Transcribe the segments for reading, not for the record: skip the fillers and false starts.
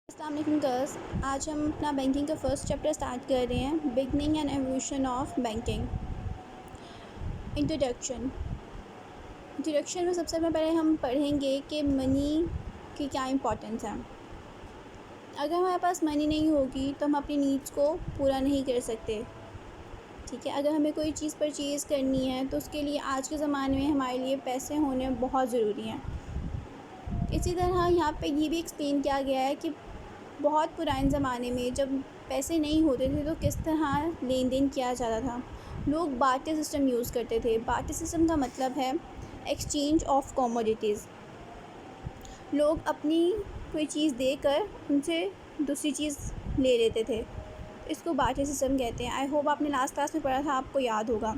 अस्सलाम वालेकुम गर्ल्स। आज हम अपना बैंकिंग का फर्स्ट चैप्टर स्टार्ट कर रहे हैं, beginning and evolution of banking. Introduction में सबसे पहले हम पढ़ेंगे कि मनी की क्या इम्पोर्टेंस है। अगर हमारे पास मनी नहीं होगी तो हम अपनी नीड्स को पूरा नहीं कर सकते। ठीक है, अगर हमें कोई चीज़ परचेज़ करनी है तो उसके लिए आज के ज़माने में हमारे लिए पैसे होने बहुत ज़रूरी हैं। इसी तरह यहाँ पे ये भी एक्सप्लेन किया गया है कि बहुत पुराने ज़माने में जब पैसे नहीं होते थे तो किस तरह लेन देन किया जाता था। लोग बार्टर सिस्टम यूज़ करते थे। बार्टर सिस्टम का मतलब है एक्सचेंज ऑफ कमोडिटीज़। लोग अपनी कोई चीज़ देकर उनसे दूसरी चीज़ ले लेते थे। इसको बार्टर सिस्टम कहते हैं। आई होप आपने लास्ट क्लास में पढ़ा था, आपको याद होगा।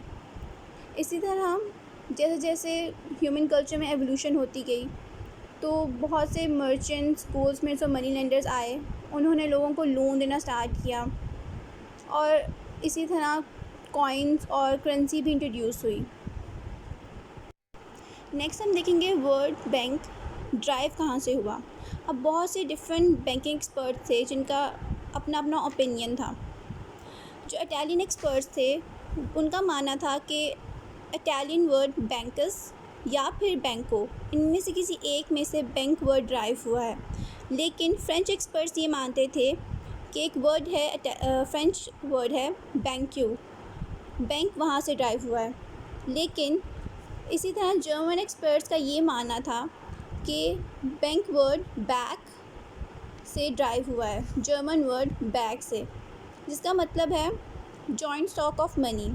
इसी तरह जैसे जैसे ह्यूमन कल्चर में एवोल्यूशन होती गई तो बहुत से मर्चेंट्स, गोल्डस्मिथ्स और मनी लेंडर्स आए। उन्होंने लोगों को लोन देना स्टार्ट किया और इसी तरह कॉइन्स और करेंसी भी इंट्रोड्यूस हुई। नेक्स्ट हम देखेंगे वर्ड बैंक ड्राइव कहाँ से हुआ। अब बहुत से डिफरेंट बैंकिंग एक्सपर्ट थे जिनका अपना अपना ओपिनियन था। जो इटालियन एक्सपर्ट्स थे उनका मानना था कि इटालियन वर्ड बैंकस या फिर बैंको, इनमें से किसी एक में से बैंक वर्ड ड्राइव हुआ है। लेकिन फ्रेंच एक्सपर्ट्स ये मानते थे कि एक वर्ड है, फ्रेंच वर्ड है बैंक्यू, बैंक वहाँ से ड्राइव हुआ है। लेकिन इसी तरह जर्मन एक्सपर्ट्स का ये मानना था कि बैंक वर्ड बैक से ड्राइव हुआ है, जर्मन वर्ड बैक से, जिसका मतलब है joint stock of money.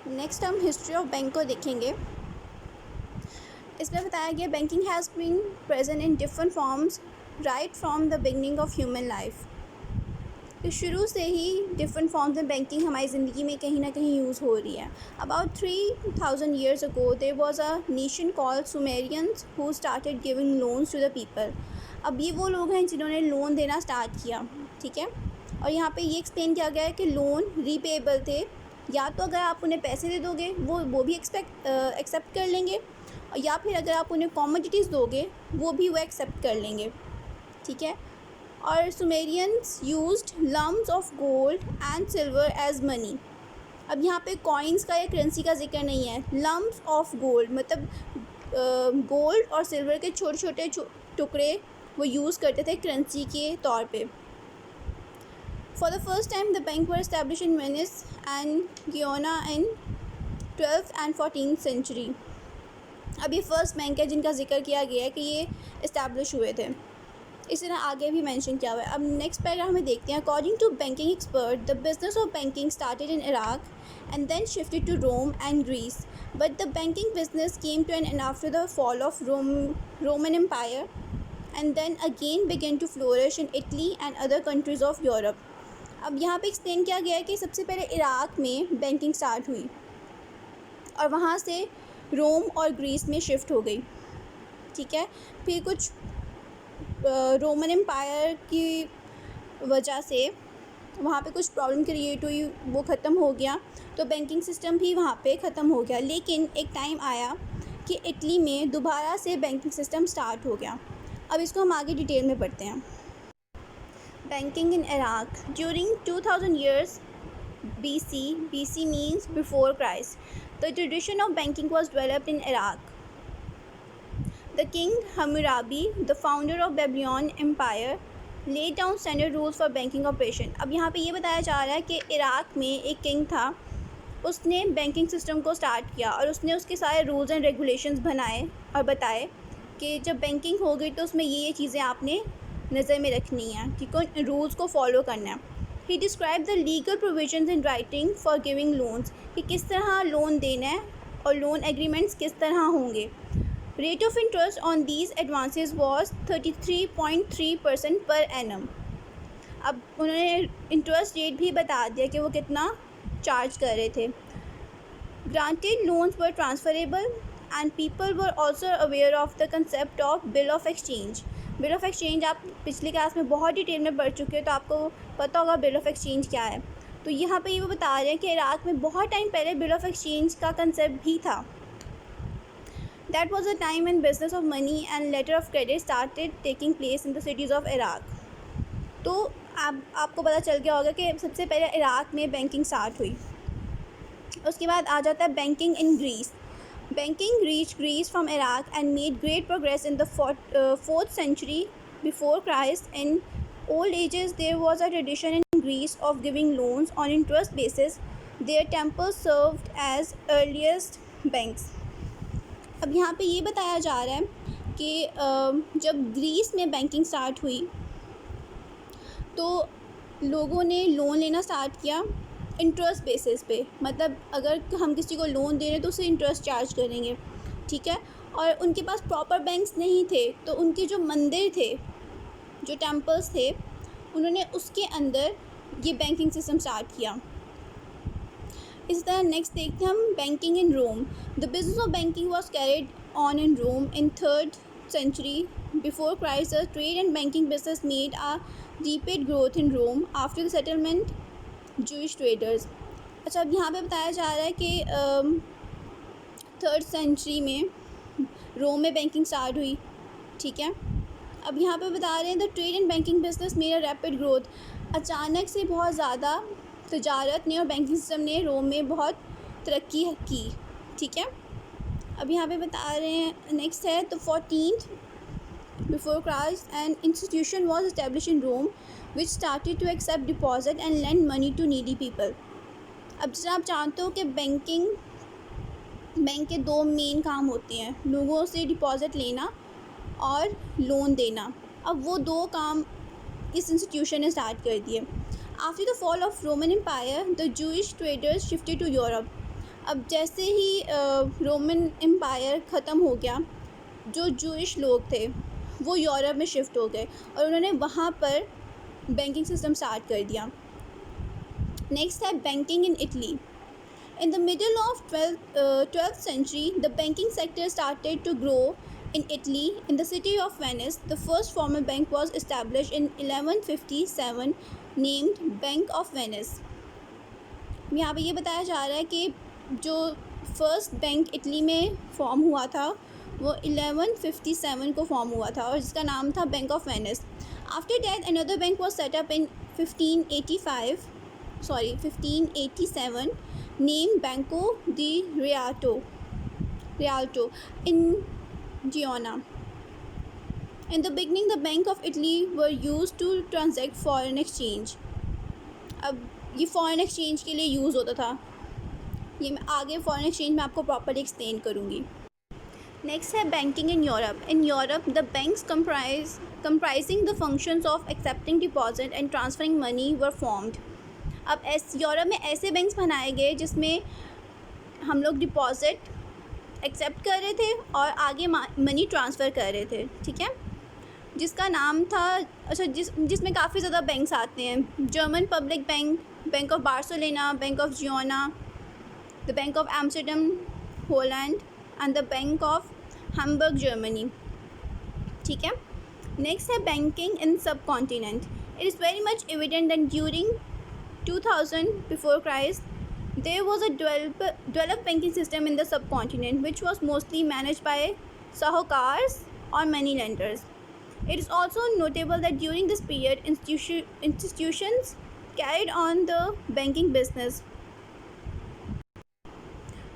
Next हम हिस्ट्री ऑफ बैंक को देखेंगे। इसमें बताया गया banking has been present in different forms right from the beginning of human life. तो शुरू से ही डिफरेंट फॉर्म्स में बैंकिंग हमारी ज़िंदगी में कहीं ना कहीं यूज़ हो रही है। About 3000 years ago there was a nation called Sumerians who started giving loans to the people। अब ये वो लोग हैं जिन्होंने लोन देना स्टार्ट किया। ठीक है, और यहाँ पे ये एक्सप्लेन किया गया है कि लोन रीपेएबल थे, या तो अगर आप उन्हें पैसे दे दोगे वो भी एक्सेप्ट कर लेंगे, या फिर अगर आप उन्हें कमोडिटीज़ दोगे वो भी वो एक्सेप्ट कर लेंगे। ठीक है, और Sumerians used lumps of gold and silver as money. अब यहाँ पे कॉइन्स का या करेंसी का जिक्र नहीं है। लम्स ऑफ गोल्ड मतलब गोल्ड और सिल्वर के छोटे छोटे टुकड़े वो यूज़ करते थे करेंसी के तौर पे। For the first time, the bank were established in Venice and Guyana in 12th and 14th century। अब ये फर्स्ट बैंक है जिनका जिक्र किया गया है कि ये इस्टेब्लिश हुए थे। इसी तरह आगे भी मेंशन किया हुआ है। अब नेक्स्ट पैराग्राफ में देखते हैं। According to banking expert, the business of banking started in Iraq and then shifted to Rome and Greece, but the banking business came to an end after the fall of Roman Empire and then again began to flourish in Italy and other countries of Europe। अब यहाँ पे explain किया गया है कि सबसे पहले Iraq में बैंकिंग स्टार्ट हुई और वहाँ से रोम और ग्रीस में शिफ्ट हो गई। ठीक है, फिर कुछ रोमन एम्पायर की वजह से वहाँ पे कुछ प्रॉब्लम क्रिएट हुई, वो ख़त्म हो गया, तो बैंकिंग सिस्टम भी वहाँ पे ख़त्म हो गया। लेकिन एक टाइम आया कि इटली में दोबारा से बैंकिंग सिस्टम स्टार्ट हो गया। अब इसको हम आगे डिटेल में पढ़ते हैं। Banking in Iraq during 2000 years BC means before Christ. The tradition of banking was developed in Iraq. The king Hammurabi, the founder of Babylon Empire, laid down standard rules for banking operation। अब यहाँ पे ये बताया जा रहा है कि Iraq में एक किंग था, उसने बैंकिंग सिस्टम को स्टार्ट किया और उसने उसके सारे रूल्स एंड रेगुलेशंस बनाए और बताए कि जब बैंकिंग हो गई तो उसमें ये चीज़ें आपने नज़र में रखनी है कि कौन रूल्स को फॉलो करना है। He describe the legal provisions in writing for giving loans, कि किस तरह लोन देना है और लोन एग्रीमेंट्स किस तरह होंगे। Rate of interest on these advances was 33.3% per annum. अब उन्होंने इंटरेस्ट रेट भी बता दिया कि वो कितना चार्ज कर रहे थे। Granted loans were transferable and people were also aware of the concept of bill of exchange. Bill of exchange आप पिछली क्लास में बहुत डिटेल में पढ़ चुके हो, तो आपको पता होगा बिल ऑफ एक्सचेंज क्या है। तो यहाँ पे ये वो बता रहे हैं कि इराक में बहुत टाइम पहले बिल ऑफ एक्सचेंज का कंसेप्ट भी था। That was a time when business of money and letter of credit started taking place in the cities of Iraq. तो आपको पता चल गया होगा कि सबसे पहले इराक़ में बैंकिंग स्टार्ट हुई. उसके बाद आ जाता है banking in Greece. Banking reached Greece from Iraq and made great progress in the 4th century before Christ. In old ages, there was a tradition in Greece of giving loans on interest basis. Their temples served as earliest banks. अब यहाँ पे ये बताया जा रहा है कि जब ग्रीस में बैंकिंग स्टार्ट हुई तो लोगों ने लोन लेना स्टार्ट किया इंटरेस्ट बेसिस पे. मतलब अगर हम किसी को लोन दे रहे हैं तो उसे इंटरेस्ट चार्ज करेंगे, ठीक है. और उनके पास प्रॉपर बैंक्स नहीं थे, तो उनके जो मंदिर थे, जो टेम्पल्स थे, उन्होंने उसके अंदर ये बैंकिंग सिस्टम स्टार्ट किया. इस तरह नेक्स्ट देखते हैं हम banking in Rome. The business of banking was carried on in Rome in 3rd century before Christ. The trade and banking business made a rapid growth in Rome after the settlement Jewish traders. अच्छा, अब यहाँ पे बताया जा रहा है कि 3rd century में रोम में बैंकिंग स्टार्ट हुई, ठीक है. अब यहाँ पे बता रहे हैं the trade and banking business made a rapid growth. अचानक से बहुत ज़्यादा तजारत ने और बैंकिंग सिस्टम ने रोम में बहुत तरक्की की, ठीक है. अब यहाँ पे बता रहे हैं नेक्स्ट है तो 14th before Christ an institution was established in Rome which started to accept deposit and lend money to needy people. अब जैसे आप जानते हो कि बैंक के 2 मेन काम होते हैं, लोगों से डिपॉज़िट लेना और लोन देना. अब वो 2 काम इस इंस्टीट्यूशन ने स्टार्ट कर दिए. After the fall of Roman empire the Jewish traders shifted to Europe. अब जैसे ही रोमन एम्पायर ख़त्म हो गया, जो जूइश लोग थे वो यूरोप में शिफ्ट हो गए और उन्होंने वहाँ पर बैंकिंग सिस्टम स्टार्ट कर दिया. नेक्स्ट है banking in Italy. In the middle of 12th century the banking sector started to grow in Italy. In the city of Venice, the first formal bank was established in 1157 named Bank of Venice. यहाँ पे ये बताया जा रहा है कि जो first bank Italy में फॉर्म हुआ था वो 1157 को फॉर्म हुआ था और जिसका नाम था bank of Venice. After that another bank was set up in 1587 name Banco di Rialto in Giona. In the beginning, the Bank of Italy were used to transact foreign exchange. अब ये foreign exchange के लिए use होता था. ये मैं आगे foreign exchange में आपको properly explain करूँगी. Next है banking in Europe. In Europe, the banks comprising the functions of accepting deposit and transferring money were formed. अब यूरोप में ऐसे बैंक्स बनाए गए जिसमें हम लोग डिपॉजिट एक्सेप्ट कर रहे थे और आगे मनी ट्रांसफ़र कर रहे थे, ठीक है. जिसका नाम था अच्छा जिसमें काफ़ी ज़्यादा बैंक्स आते हैं. German public bank, bank of Barcelona, bank of Genoa, the bank of Amsterdam Holland and the bank of Hamburg Germany, ठीक है. नेक्स्ट है banking in subcontinent. It is very much evident that during 2000 before Christ there was a developed banking system in the subcontinent which was mostly managed by sahukars or money lenders. It is also notable that during this period institutions carried on the banking business.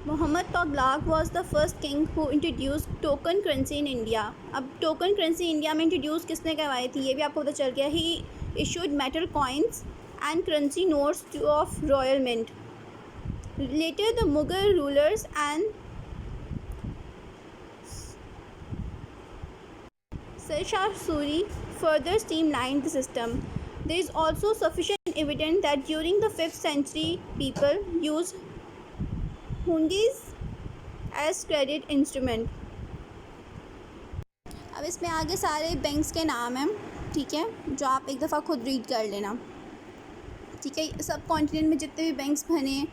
Muhammad Tughlaq was the first king who introduced token currency in India. अब token currency India में introduce किसने करवाई थी ये भी आपको पता चल गया. He issued metal coins and currency notes of royal mint. Later, the Mughal rulers and Sir Shah Suri further streamlined the system. There is also sufficient evidence that during the 5th century, people used hundis as credit instrument. अब इसमें आगे सारे banks के नाम हैं, ठीक है, जो आप एक दफ़ा खुद रीड कर लेना, ठीक है. सब कॉन्टिनेंट में जितने भी बैंक्स बने,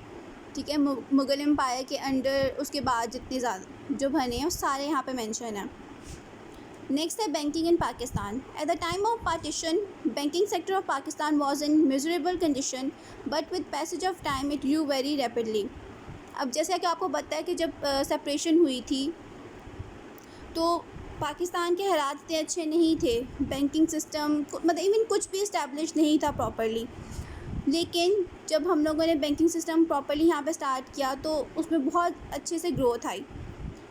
ठीक है, मुग़ल एम्पायर के अंडर उसके बाद जितने ज़्यादा जो बने हैं सारे यहाँ पे मेंशन है. नेक्स्ट है banking in Pakistan. Eight the time of partition banking sector of Pakistan was in miserable condition but with passage of time it grew very rapidly. अब जैसा कि आपको पता है कि जब सेपरेशन हुई थी तो पाकिस्तान के हालात इतने अच्छे नहीं थे, बैंकिंग सिस्टम मतलब इवन कुछ भी इस्टेब्लिश नहीं था प्रॉपर्ली। लेकिन जब हम लोगों ने बैंकिंग सिस्टम प्रॉपर्ली यहाँ पे स्टार्ट किया तो उसमें बहुत अच्छे से growth I.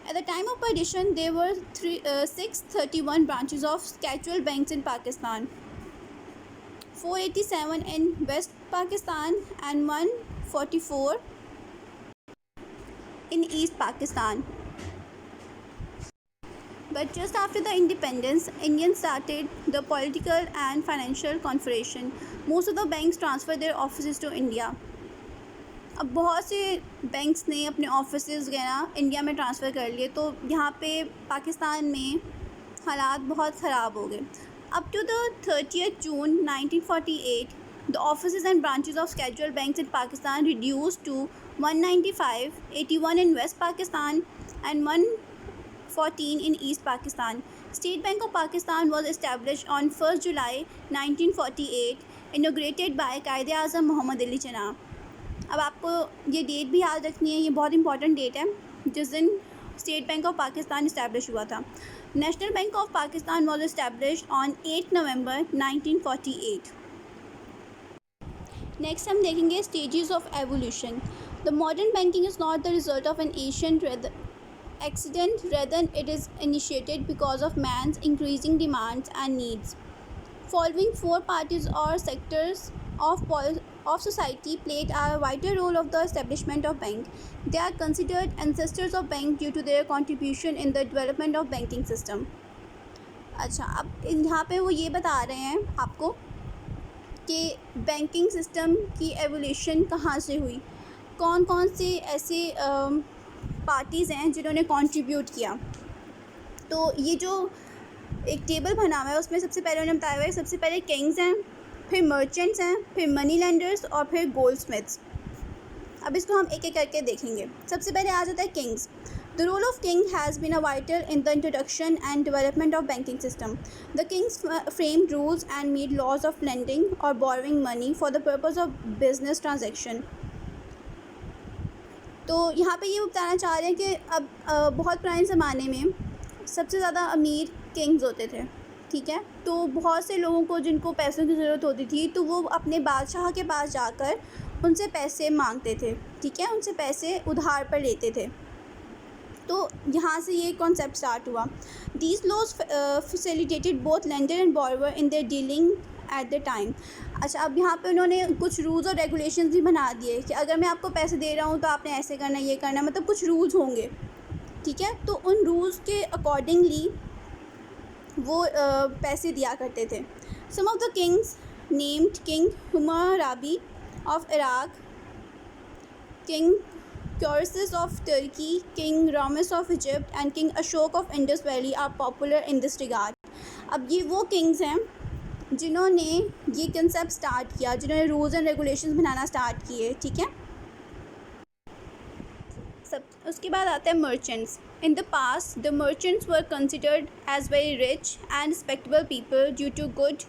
At the time of partition, there were 631 branches of scheduled banks in Pakistan, 487 in West Pakistan and 144 in East Pakistan. But just after the independence, Indians started the political and financial confederation. Most of the banks transferred their offices to India. अब बहुत से banks ने अपने offices वगैरह India में transfer कर लिए, तो यहाँ पे पाकिस्तान में हालात बहुत ख़राब हो गए। Up to the 30th June 1948, the offices and branches of scheduled banks in Pakistan reduce to 195, 81 in West Pakistan and 114 in East Pakistan. State Bank of Pakistan was established on 1st July 1948, inaugurated by Quaid-e-Azam Mohammad Ali Jinnah. अब आपको ये date भी याद रखनी है, ये बहुत important date है जिस दिन State Bank of Pakistan establish हुआ था। National Bank of Pakistan was established on 8 November 1948। Next हम देखेंगे stages of evolution. The modern banking is not the result of an ancient accident, rather it is initiated because of man's increasing demands and needs. Following four parties or sectors of society played a vital role of the establishment of bank. They are considered ancestors of bank due to their contribution in the development of banking system. अच्छा, अब यहाँ पे वो ये बता रहे हैं आपको कि बैंकिंग सिस्टम की एवोल्यूशन कहाँ से हुई, कौन कौन से ऐसे पार्टीज़ हैं जिन्होंने कंट्रीब्यूट किया। तो ये जो एक टेबल बना हुआ है उसमें सबसे पहले उन्होंने बताया हुआ है, सबसे पहले किंग्स हैं, फिर मर्चेंट्स हैं, फिर मनी लेंडर्स और फिर गोल्ड स्मिथ्स। अब इसको हम एक एक करके देखेंगे। सबसे पहले आ जाता है kings. The role of king has been a vital in the introduction and development of banking system. The kings framed rules and made laws of lending और borrowing money for the purpose of business transaction. तो यहाँ पे ये बताना चाह रहे हैं कि अब बहुत पुराने ज़माने में सबसे ज़्यादा अमीर किंग्स होते थे, ठीक है। तो बहुत से लोगों को जिनको पैसों की ज़रूरत होती थी तो वो अपने बादशाह के पास जाकर उनसे पैसे मांगते थे, ठीक है, उनसे पैसे उधार पर लेते थे। तो यहाँ से ये कॉन्सेप्ट स्टार्ट हुआ। These laws facilitated both lender and borrower in their dealing at the time. अच्छा, अब यहाँ पे उन्होंने कुछ रूल्स और रेगुलेशंस भी बना दिए कि अगर मैं आपको पैसे दे रहा हूँ तो आपने ऐसे करना, ये करना, मतलब कुछ रूल्स होंगे, ठीक है। तो उन रूल्स के अकॉर्डिंगली वो पैसे दिया करते थे। Some of the kings named king Hammurabi of Iraq, king Croesus of Turkey, king Rameses of Egypt and king Ashoka of Indus valley are popular in this regard. अब ये वो किंग्स हैं जिन्होंने ये कंसेप्ट स्टार्ट किया, जिन्होंने रूल्स एंड रेगुलेशंस बनाना स्टार्ट किए, ठीक है। उसके बाद आते हैं merchants. In the past the merchants were considered as very rich and respectable people due to good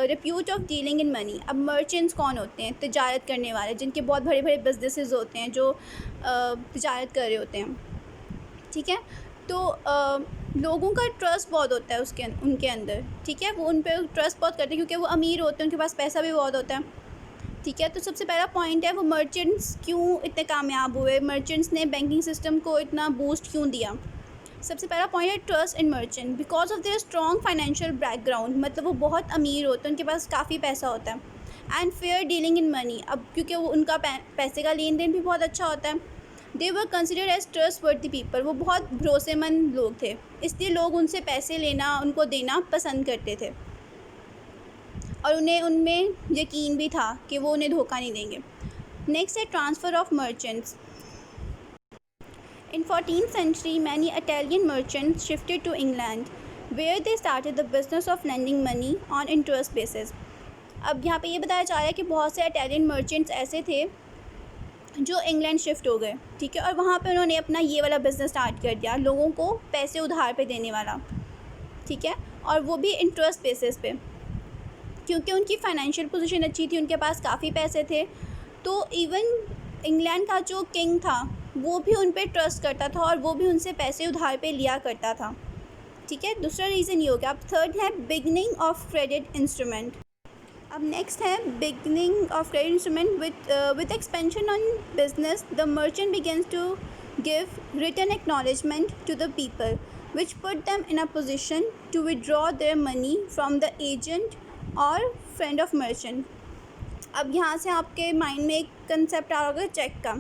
repute of dealing in money. अब मर्चेंट्स कौन होते हैं? तिजारत करने वाले, जिनके बहुत बड़े बड़े बिजनेसेस होते हैं, जो तिजारत कर रहे होते हैं, ठीक है। तो लोगों का ट्रस्ट बहुत होता है उनके अंदर, ठीक है। वो उन पर ट्रस्ट बहुत करते हैं क्योंकि वो अमीर होते हैं, उनके पास पैसा भी बहुत होता है, ठीक है। तो सबसे पहला पॉइंट है वो मर्चेंट्स क्यों इतने कामयाब हुए, मर्चेंट्स ने बैंकिंग सिस्टम को इतना बूस्ट क्यों दिया। सबसे पहला पॉइंट है trust in merchant because of their strong financial background, मतलब वो बहुत अमीर होते हैं, उनके पास काफ़ी पैसा होता है। And fair dealing in money, अब क्योंकि वो उनका पैसे का लेन देन भी बहुत अच्छा होता है। They were considered as trustworthy people, वो बहुत भरोसेमंद लोग थे, इसलिए लोग उनसे पैसे लेना, उनको देना पसंद करते थे और उन्हें उनमें यकीन भी था कि वो उन्हें धोखा नहीं देंगे। नेक्स्ट है transfer of merchants. In 14th century, many Italian merchants shifted to England, where they started the business of lending money on interest basis. अब यहाँ पे ये बताया जा रहा है कि बहुत से इटालियन मर्चेंट्स ऐसे थे जो इंग्लैंड शिफ्ट हो गए, ठीक है, और वहाँ पे उन्होंने अपना ये वाला बिज़नेस स्टार्ट कर दिया, लोगों को पैसे उधार पे देने वाला, ठीक है, और वो भी इंटरेस्ट बेसिस पे, क्योंकि उनकी फाइनेंशियल पोजीशन अच्छी थी, उनके पास काफ़ी पैसे थे। तो इवन इंग्लैंड का जो किंग था वो भी उन पे ट्रस्ट करता था और वो भी उनसे पैसे उधार पे लिया करता था। ठीक है, दूसरा रीज़न ये हो गया। अब थर्ड है बिगनिंग ऑफ क्रेडिट इंस्ट्रूमेंट। अब नेक्स्ट है beginning of credit instrument with expansion on business the merchant begins to give return acknowledgement to the people which put them in a position to withdraw their money from the agent और friend of merchant. अब यहाँ से आपके mind में एक concept आ रहा होगा check का,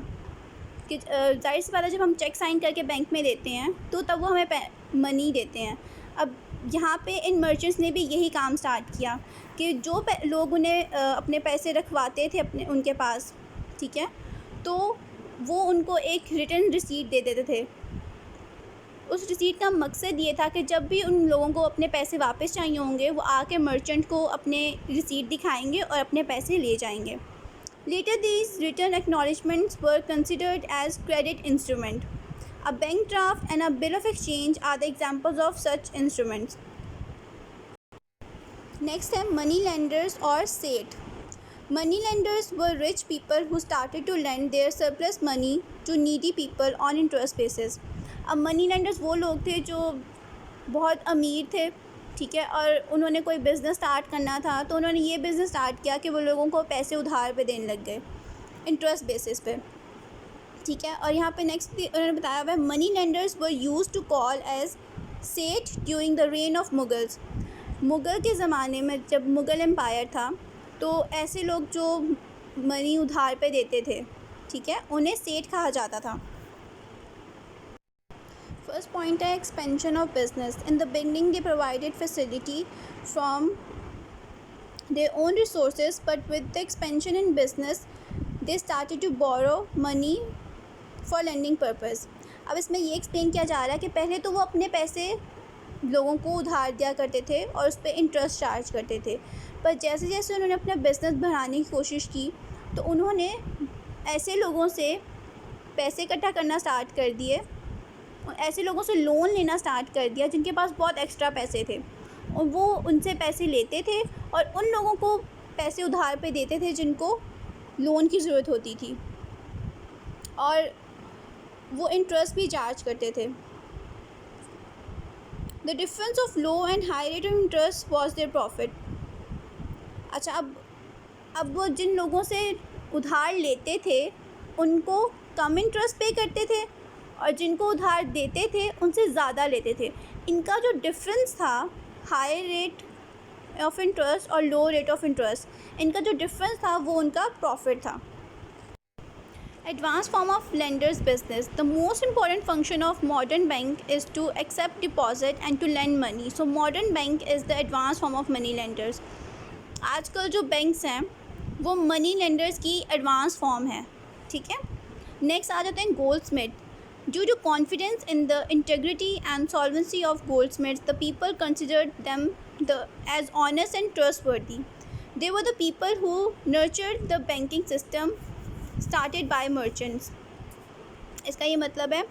कि जाहिर सी बात है जब हम चेक साइन करके बैंक में देते हैं तो तब वो हमें मनी देते हैं। अब यहाँ पे इन मर्चेंट्स ने भी यही काम स्टार्ट किया कि जो लोग उन्हें अपने पैसे रखवाते थे अपने उनके पास, ठीक है, तो वो उनको एक रिटर्न रिसीट दे देते थे। उस रिसीट का मकसद ये था कि जब भी उन लोगों को अपने पैसे वापस चाहिए होंगे वो आके मर्चेंट को अपने रिसीट दिखाएंगे और अपने पैसे ले जाएंगे। Later these return acknowledgements were considered as credit instrument. A bank draft and a bill of exchange are the examples of such instruments. Next है money lenders or Seth. Money lenders were rich people who started to lend their surplus money to needy people on interest basis. अब money lenders वो लोग थे जो बहुत अमीर थे, ठीक है, और उन्होंने कोई बिज़नेस स्टार्ट करना था तो उन्होंने ये बिज़नेस स्टार्ट किया कि वो लोगों को पैसे उधार पे देने लग गए इंटरेस्ट बेसिस पे, ठीक है। और यहाँ पे नेक्स्ट उन्होंने बताया हुआ है money lenders were use to call as seth during the reign of Mughals. Mughal के ज़माने में जब मुग़ल एम्पायर था तो ऐसे लोग जो मनी उधार पे देते थे, ठीक है, उन्हें सेठ कहा जाता था। First point है expansion of business. In the beginning they provided facility from their own resources, but with the expansion in business they started to borrow money for lending purpose. अब इसमें ये एक्सप्लेन किया जा रहा है कि पहले तो वो अपने पैसे लोगों को उधार दिया करते थे और उस पर इंटरेस्ट चार्ज करते थे, पर जैसे जैसे उन्होंने अपना बिज़नेस बढ़ाने की कोशिश की तो उन्होंने ऐसे लोगों से पैसे इकट्ठा करना स्टार्ट कर दिए, ऐसे लोगों से लोन लेना स्टार्ट कर दिया जिनके पास बहुत एक्स्ट्रा पैसे थे, और वो उनसे पैसे लेते थे और उन लोगों को पैसे उधार पे देते थे जिनको लोन की ज़रूरत होती थी, और वो इंटरेस्ट भी चार्ज करते थे। The difference of low and high rate of interest was their profit. अच्छा, अब वो जिन लोगों से उधार लेते थे उनको कम इंटरेस्ट पे करते थे और जिनको उधार देते थे उनसे ज़्यादा लेते थे। इनका जो डिफरेंस था हाई रेट ऑफ इंटरेस्ट और लो रेट ऑफ इंटरेस्ट, इनका जो डिफरेंस था वो उनका प्रॉफिट था। Advance form of lenders business. The most important function of modern bank is to accept deposit and to lend money. So modern bank is the advance form of money lenders. आजकल जो banks हैं वो money lenders की advance form है, ठीक है। Next आ जाते हैं goldsmith. Due to confidence in the integrity and solvency of goldsmiths, the people considered them as honest and trustworthy. They were the people who nurtured the banking system started by merchants. इसका ये मतलब है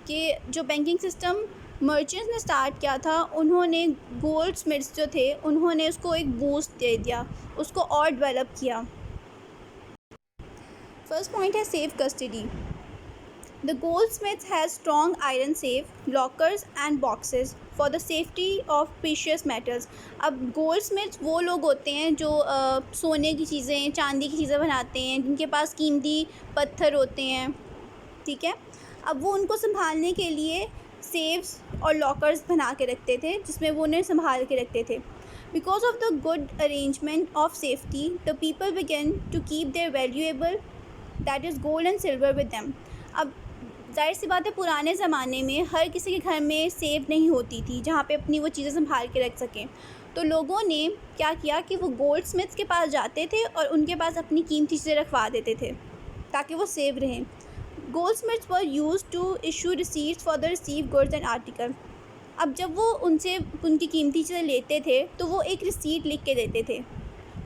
कि जो banking system merchants ने start किया था उन्होंने गोल्डस्मिथ्स जो थे उन्होंने उसको एक बूस्ट दे दिया, उसको और डेवलप किया। फर्स्ट पॉइंट है safe custody. The goldsmith has strong iron safe, lockers and boxes for the safety of precious metals. अब goldsmiths वो लोग होते हैं जो सोने की चीज़ें, चांदी की चीज़ें बनाते हैं, जिनके पास कीमती पत्थर होते हैं, ठीक है। अब वो उनको संभालने के लिए सेफ्स और लॉकर्स बना के रखते थे जिसमें वो उन्हें संभाल के रखते थे। Because of the good arrangement of safety, the people began to keep their valuable, that is gold and silver with them. अब जाहिर सी बात है पुराने ज़माने में हर किसी के घर में सेफ नहीं होती थी जहाँ पे अपनी वो चीज़ें संभाल के रख सकें, तो लोगों ने क्या किया कि वो गोल्ड स्मिथ्स के पास जाते थे और उनके पास अपनी कीमती चीज़ें रखवा देते थे ताकि वो सेफ रहें। Goldsmiths were use to issue receipts for the receive goods and article. अब जब वो उनसे उनकी कीमती चीज़ें लेते थे तो वो एक रिसीट लिख के देते थे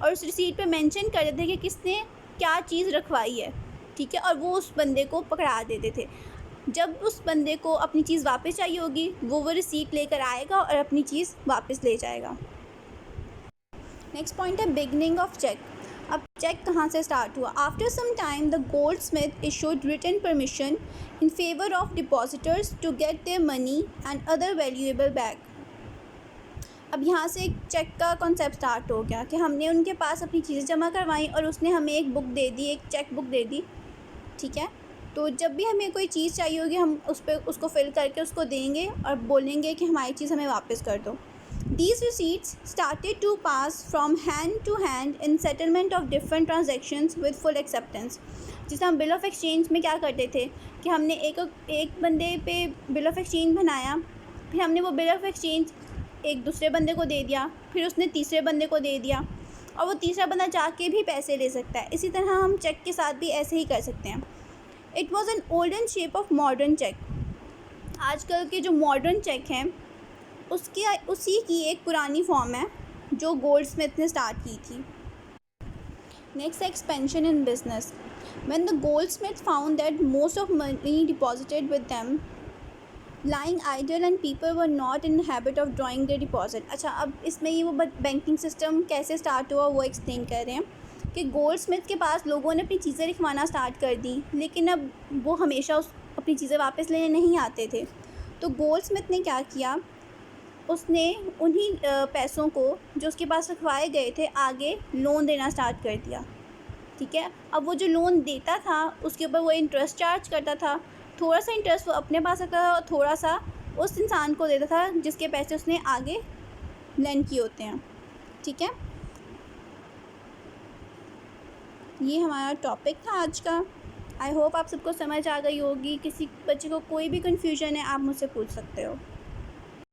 और उस रिसीट पे मेंशन कर देते थे कि किसने क्या चीज़ रखवाई है, ठीक है, और वो उस बंदे को पकड़ा देते थे। जब उस बंदे को अपनी चीज़ वापस चाहिए होगी वो रिसीट लेकर आएगा और अपनी चीज़ वापस ले जाएगा। नेक्स्ट पॉइंट है बिगनिंग ऑफ चेक। अब चेक कहाँ से स्टार्ट हुआ? After some time the goldsmith issued written permission in favour of depositors to get their money and other valuable back. अब यहाँ से एक चेक का कॉन्सेप्ट स्टार्ट हो गया कि हमने उनके पास अपनी चीज़ें जमा करवाई और उसने हमें एक बुक दे दी, एक चेक बुक दे दी, ठीक है। तो जब भी हमें कोई चीज़ चाहिए होगी हम उस पर उसको फिल करके उसको देंगे और बोलेंगे कि हमारी चीज़ हमें वापस कर दो। These receipts started to pass from hand to hand in settlement of different transactions with full acceptance। जिसे हम बिल ऑफ एक्सचेंज में क्या करते थे कि हमने एक बंदे पे बिल ऑफ एक्सचेंज बनाया, फिर हमने वो बिल ऑफ एक्सचेंज एक दूसरे बंदे को दे दिया, फिर उसने तीसरे बंदे को दे दिया और वो तीसरा बंदा जाके भी पैसे ले सकता है। इसी तरह हम चेक के साथ भी ऐसे ही कर सकते हैं। It was an olden shape of modern cheque. आजकल के जो मॉडर्न चेक हैं उसी की एक पुरानी फॉर्म है जो गोल्ड स्मिथ ने स्टार्ट की थी। Next, expansion in business. When the goldsmith found that most of money deposited with them lying idle and people were not in habit of drawing the deposit. अच्छा, अब इसमें ये वो banking system कैसे start हुआ वो explain कर रहे हैं कि गोल्ड स्मिथ के पास लोगों ने अपनी चीज़ें लिखवाना स्टार्ट कर दी, लेकिन अब वो हमेशा अपनी चीज़ें वापस लेने नहीं आते थे। तो गोल्ड स्मिथ ने क्या किया, उसने उन्हीं पैसों को जो उसके पास रखवाए गए थे आगे लोन देना स्टार्ट कर दिया, ठीक है। अब वो जो लोन देता था उसके ऊपर वो इंटरेस्ट चार्ज करता था। थोड़ा सा इंटरेस्ट वो अपने पास रखता था और थोड़ा सा उस इंसान को देता था जिसके पैसे उसने आगे लेंड किए होते हैं, ठीक है। ये हमारा टॉपिक था आज का। आई होप आप सबको समझ आ गई होगी। किसी बच्चे को कोई भी कन्फ्यूजन है आप मुझसे पूछ सकते हो।